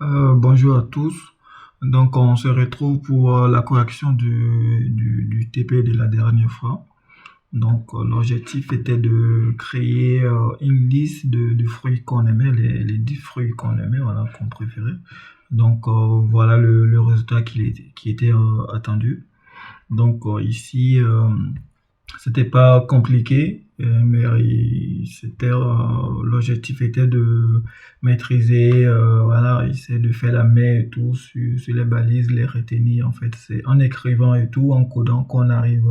Bonjour à tous. Donc, on se retrouve pour la correction du TP de la dernière fois. Donc, l'objectif était de créer une liste de fruits qu'on aimait, les 10 fruits qu'on aimait, voilà, qu'on préférait. Donc, voilà le résultat qui était attendu. Donc, ici, c'était pas compliqué, mais l'objectif était de maîtriser, voilà, essayer de faire la main et tout sur les balises, les retenir. En fait, c'est en écrivant et tout, en codant qu'on arrive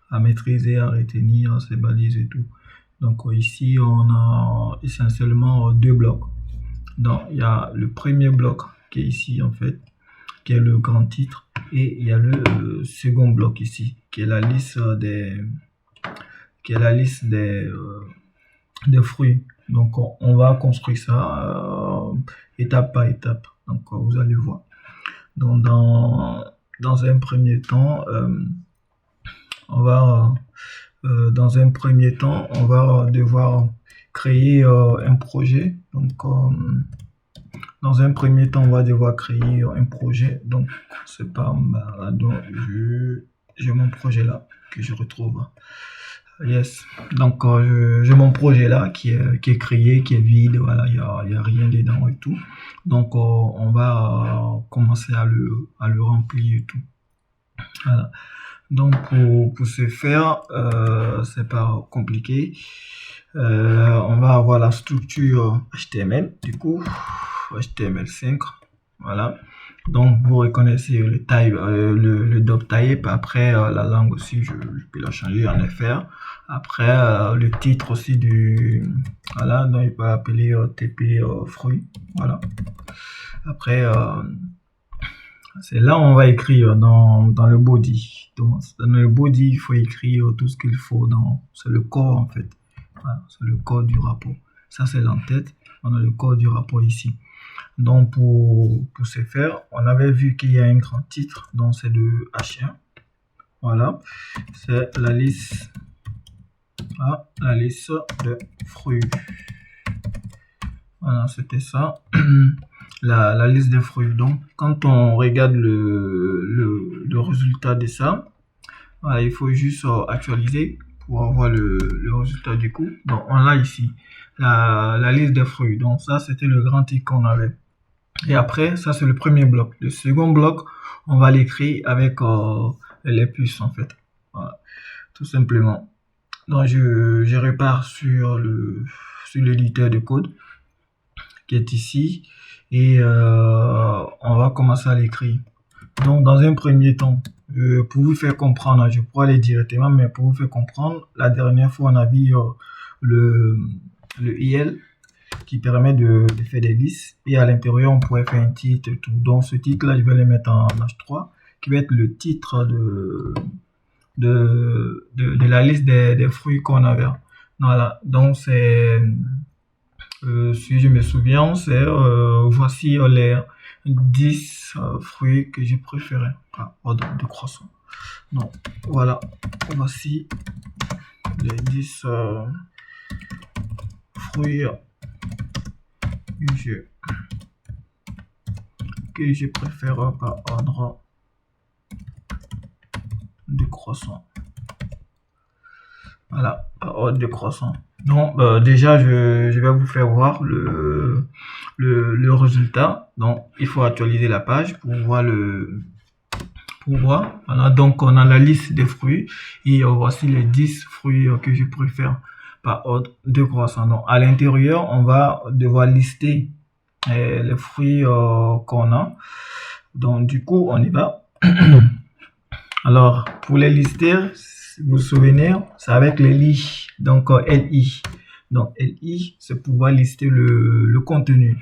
à maîtriser, à retenir ces balises et tout. Donc ici, on a essentiellement deux blocs. Donc il y a le premier bloc qui est ici en fait, qui est le grand titre, et il y a le second bloc ici, qui est la liste des fruits. Donc on va construire ça étape par étape. Donc vous allez voir. Donc dans un premier temps, on va devoir créer un projet. Donc dans un premier temps, on va devoir créer un projet. Donc c'est pas mal. Donc j'ai mon projet là que je retrouve. Yes. Donc j'ai mon projet là qui est créé, qui est vide, voilà, il y a rien dedans et tout. Donc on va commencer à le remplir et tout. Voilà. Donc pour ce faire, c'est pas compliqué. On va avoir la structure HTML, du coup, HTML5, voilà. Donc vous reconnaissez le type, le doctype. Après la langue aussi, je peux la changer en FR. Après le titre aussi voilà, donc il peut appeler TP fruit, voilà. Après c'est là où on va écrire dans le body. Donc, dans le body, il faut écrire tout ce qu'il faut c'est le corps en fait. Voilà, c'est le corps du rapport. Ça, c'est l'entête. On a le corps du rapport ici. Donc, pour ce faire, on avait vu qu'il y a un grand titre. Donc, c'est de H1. Voilà. C'est la liste de fruits. Voilà, c'était ça. La liste des fruits. Donc, quand on regarde le résultat de ça, voilà, il faut juste actualiser pour avoir le résultat du coup. Donc, on l'a ici, la liste des fruits. Donc, ça, c'était le grand titre qu'on avait. Et après, ça, c'est le premier bloc. Le second bloc, on va l'écrire avec les puces, en fait. Voilà, tout simplement. Donc, je repars sur l'éditeur de code qui est ici et on va commencer à l'écrire. Donc dans un premier temps, pour vous faire comprendre, je pourrais aller directement, mais pour vous faire comprendre, la dernière fois on a vu le IL qui permet de faire des listes, et à l'intérieur on pourrait faire un titre et tout. Donc ce titre là, je vais le mettre en H3 qui va être le titre de la liste des fruits qu'on avait. Voilà, donc c'est si je me souviens, c'est voici les 10 fruits que j'ai préférés par ordre de croissance. Donc voilà, voici les 10 fruits que je préfère par ordre de croissance. Voilà, par ordre de croissance. Donc déjà je vais vous faire voir le résultat. Donc il faut actualiser la page pour voir voilà, donc on a la liste des fruits et voici les 10 fruits que je préfère par ordre de croissance. Donc à l'intérieur on va devoir lister les fruits qu'on a. Donc du coup on y va. Alors pour les lister, vous vous souvenez, c'est avec les lits, donc LI. Donc LI, c'est pouvoir lister le contenu.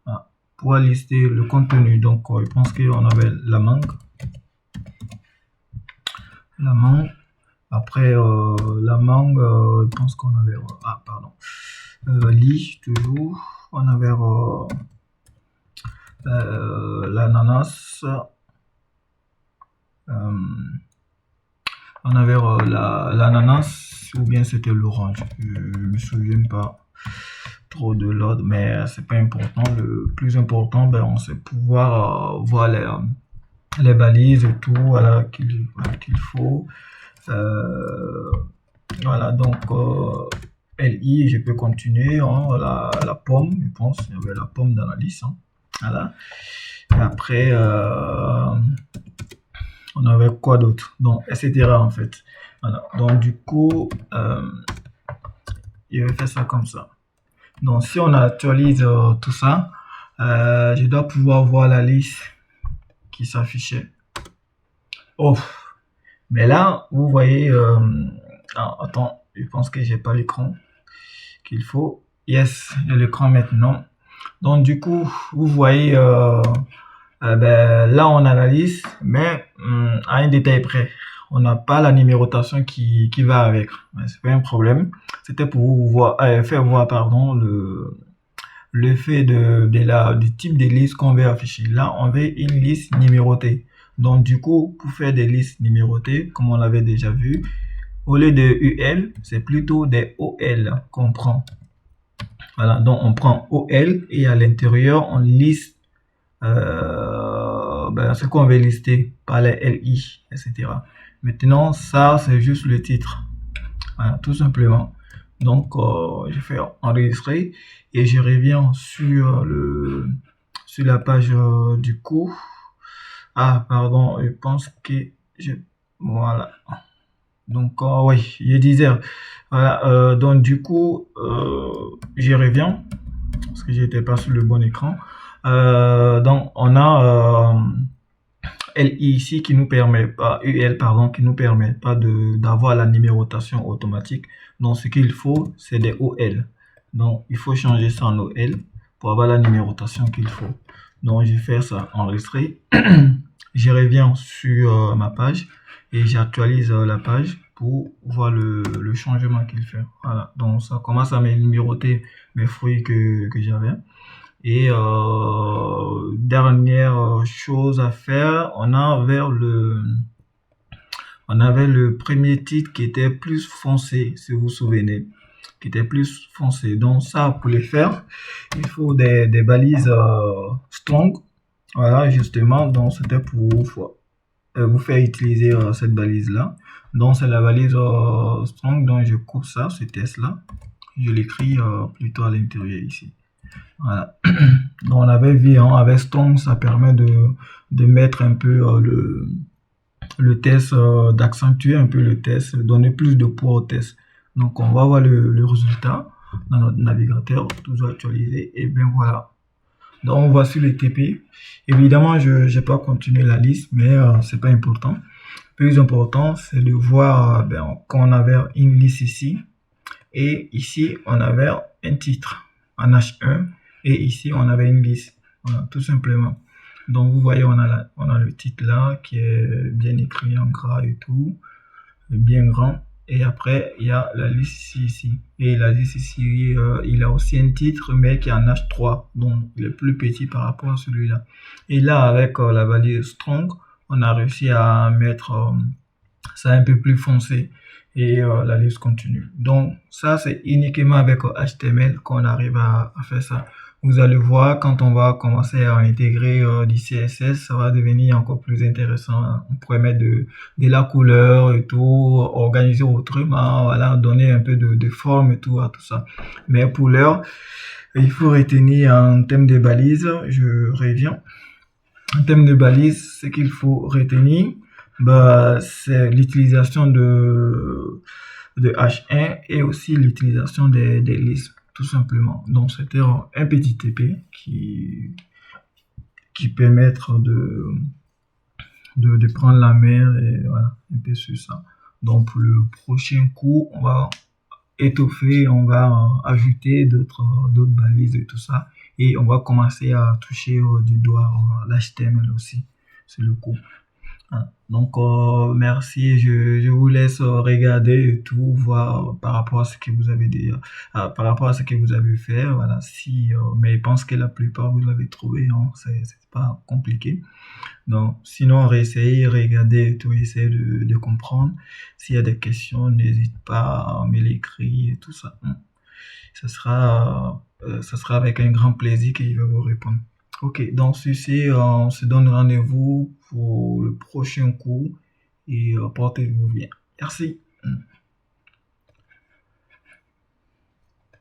Voilà. Pouvoir lister le contenu. Donc je pense qu'on avait la mangue. La mangue. Après la mangue, je pense qu'on avait pardon. Lit toujours. On avait l'ananas. On avait l'ananas ou bien c'était l'orange, je me souviens pas. trop de load, mais c'est pas important. Le plus important, ben, c'est pouvoir voir les balises et tout, voilà, qu'il faut. Voilà, donc LI, je peux continuer. Hein, la pomme, je pense, il y avait la pomme dans la liste. Hein, voilà. Et après, on avait quoi d'autre? Donc, etc. en fait. Voilà. Donc, du coup, je vais faire ça comme ça. Donc, si on actualise tout ça, je dois pouvoir voir la liste qui s'affichait. Oh, mais là, vous voyez, attends, je pense que j'ai pas l'écran qu'il faut. Yes, j'ai l'écran maintenant. Donc, du coup, vous voyez, ben, là, on a la liste, mais à un détail près. On n'a pas la numérotation qui va avec. C'est pas un problème. C'était pour vous voir, faire voir, pardon, le fait du type de liste qu'on veut afficher. Là, on veut une liste numérotée. Donc, du coup, pour faire des listes numérotées, comme on l'avait déjà vu, au lieu de UL, c'est plutôt des OL qu'on prend. Voilà, donc on prend OL et à l'intérieur, on liste ben, ce qu'on veut lister par les LI, etc. Maintenant, ça, c'est juste le titre. Voilà, tout simplement. Donc, je fais enregistrer et je reviens sur la page du cours. Ah, pardon, je pense que voilà. Donc, oui, je disais, voilà, donc du coup, je reviens parce que j'étais pas sur le bon écran. Donc, on a LI ici qui nous permet pas, UL pardon, qui nous permet pas d'avoir la numérotation automatique. Donc, ce qu'il faut, c'est des OL. Donc, il faut changer ça en OL pour avoir la numérotation qu'il faut. Donc, je vais faire ça, enregistrer. Je reviens sur ma page et j'actualise la page pour voir le changement qu'il fait. Voilà, donc ça commence à me numéroter mes fruits que j'avais. Et dernière chose à faire, on avait le premier titre qui était plus foncé, si vous vous souvenez, qui était plus foncé. Donc ça, pour les faire, il faut des balises strong. Voilà, justement, donc c'était pour vous faire utiliser cette balise là. Donc c'est la balise strong, donc je coupe ça, ce test là, je l'écris plutôt à l'intérieur ici. Voilà. Donc on avait vu, hein, avec strong, ça permet de mettre un peu le test, d'accentuer un peu le test, donner plus de poids au test. Donc on va voir le résultat dans notre navigateur, toujours actualisé, et bien voilà. Donc on voit sur le TP. Évidemment, je n'ai pas continué la liste, mais c'est pas important. Le plus important, c'est de voir qu'on avait une liste ici. Et ici, on avait un titre en H1. Et ici, on avait une liste. Voilà, tout simplement. Donc vous voyez, on a le titre là qui est bien écrit en gras et tout. Bien grand. Et après, il y a la liste ici. Et la liste ici, il a aussi un titre, mais qui est en H3. Donc, il est plus petit par rapport à celui-là. Et là, avec la valise strong, on a réussi à mettre ça un peu plus foncé. Et la liste continue. Donc, ça, c'est uniquement avec HTML qu'on arrive à faire ça. Vous allez voir, quand on va commencer à intégrer du CSS, ça va devenir encore plus intéressant. On pourrait mettre de la couleur et tout, organiser autrement, voilà, donner un peu de forme et tout à tout ça. Mais pour l'heure, il faut retenir en termes de balises, je reviens. En termes de balises, ce qu'il faut retenir, bah, c'est l'utilisation de H1 et aussi l'utilisation des listes, tout simplement. Donc, c'était un petit TP qui permettre de prendre la mer et voilà, un peu sur ça. Donc, pour le prochain cours, on va étoffer, on va ajouter d'autres balises et tout ça. Et on va commencer à toucher du doigt l'HTML aussi. C'est le coup. Donc, merci. Je vous laisse regarder et tout, voir par rapport à ce que vous avez dit, par rapport à ce que vous avez fait. Voilà. Mais je pense que la plupart vous l'avez trouvé. Hein, c'est pas compliqué. Donc, sinon, réessayez, regardez et tout, essayez de comprendre. S'il y a des questions, n'hésite pas à me l'écrire et tout ça. ça sera avec un grand plaisir que je vais vous répondre. Ok, donc ceci, on se donne rendez-vous pour le prochain cours et portez-vous bien. Merci.